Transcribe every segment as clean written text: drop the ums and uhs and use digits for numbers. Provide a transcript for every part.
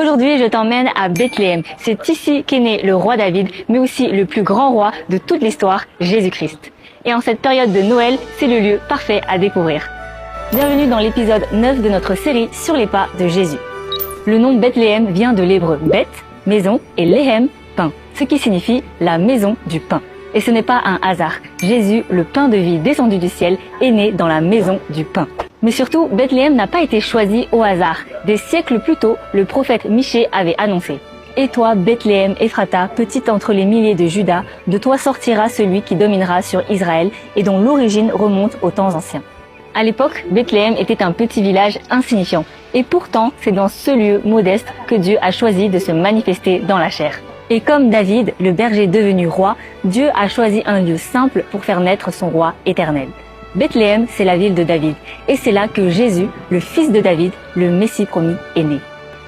Aujourd'hui, je t'emmène à Bethléem. C'est ici qu'est né le roi David, mais aussi le plus grand roi de toute l'histoire, Jésus-Christ. Et en cette période de Noël, c'est le lieu parfait à découvrir. Bienvenue dans l'épisode 9 de notre série sur les pas de Jésus. Le nom Bethléem vient de l'hébreu Beth, maison, et Léhem, pain, ce qui signifie la maison du pain. Et ce n'est pas un hasard. Jésus, le pain de vie descendu du ciel, est né dans la maison du pain. Mais surtout, Bethléem n'a pas été choisi au hasard. Des siècles plus tôt, le prophète Michée avait annoncé « Et toi, Bethléem, Ephrata, petite entre les milliers de Juda, de toi sortira celui qui dominera sur Israël et dont l'origine remonte aux temps anciens. » À l'époque, Bethléem était un petit village insignifiant. Et pourtant, c'est dans ce lieu modeste que Dieu a choisi de se manifester dans la chair. Et comme David, le berger devenu roi, Dieu a choisi un lieu simple pour faire naître son roi éternel. Bethléem, c'est la ville de David. Et c'est là que Jésus, le fils de David, le Messie promis, est né.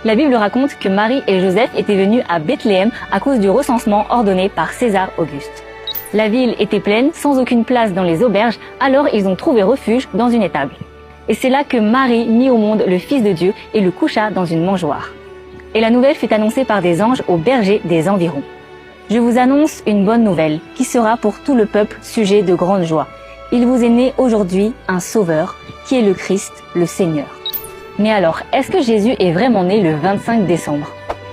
La Bible raconte que Marie et Joseph étaient venus à Bethléem à cause du recensement ordonné par César Auguste. La ville était pleine, sans aucune place dans les auberges, alors ils ont trouvé refuge dans une étable. Et c'est là que Marie mit au monde le Fils de Dieu et le coucha dans une mangeoire. Et la nouvelle fut annoncée par des anges aux bergers des environs. Je vous annonce une bonne nouvelle, qui sera pour tout le peuple sujet de grande joie. Il vous est né aujourd'hui un sauveur, qui est le Christ, le Seigneur. Mais alors, est-ce que Jésus est vraiment né le 25 décembre?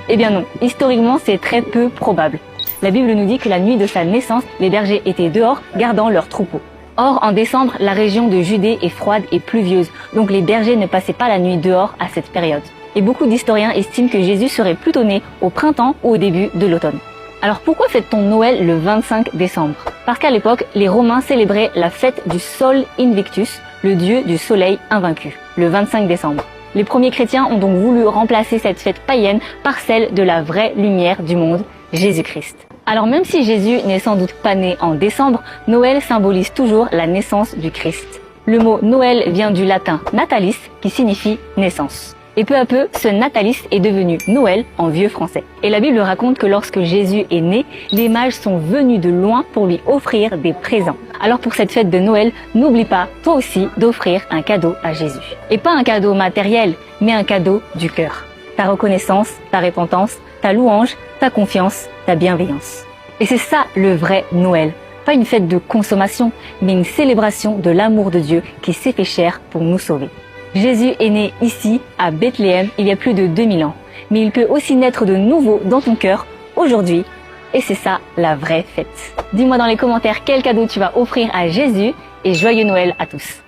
Eh bien non, historiquement c'est très peu probable. La Bible nous dit que la nuit de sa naissance, les bergers étaient dehors, gardant leurs troupeaux. Or, en décembre, la région de Judée est froide et pluvieuse, donc les bergers ne passaient pas la nuit dehors à cette période. Et beaucoup d'historiens estiment que Jésus serait plutôt né au printemps ou au début de l'automne. Alors pourquoi fête-t-on Noël le 25 décembre? Parce qu'à l'époque, les Romains célébraient la fête du Sol Invictus, le dieu du soleil invaincu, le 25 décembre. Les premiers chrétiens ont donc voulu remplacer cette fête païenne par celle de la vraie lumière du monde, Jésus-Christ. Alors même si Jésus n'est sans doute pas né en décembre, Noël symbolise toujours la naissance du Christ. Le mot Noël vient du latin natalis, qui signifie naissance. Et peu à peu, ce natalis est devenu Noël en vieux français. Et la Bible raconte que lorsque Jésus est né, les mages sont venus de loin pour lui offrir des présents. Alors pour cette fête de Noël, n'oublie pas, toi aussi, d'offrir un cadeau à Jésus. Et pas un cadeau matériel, mais un cadeau du cœur. Ta reconnaissance, ta repentance, ta louange, ta confiance, ta bienveillance. Et c'est ça le vrai Noël. Pas une fête de consommation, mais une célébration de l'amour de Dieu qui s'est fait chair pour nous sauver. Jésus est né ici, à Bethléem, il y a plus de 2000 ans. Mais il peut aussi naître de nouveau dans ton cœur, aujourd'hui. Et c'est ça, la vraie fête. Dis-moi dans les commentaires quel cadeau tu vas offrir à Jésus et joyeux Noël à tous.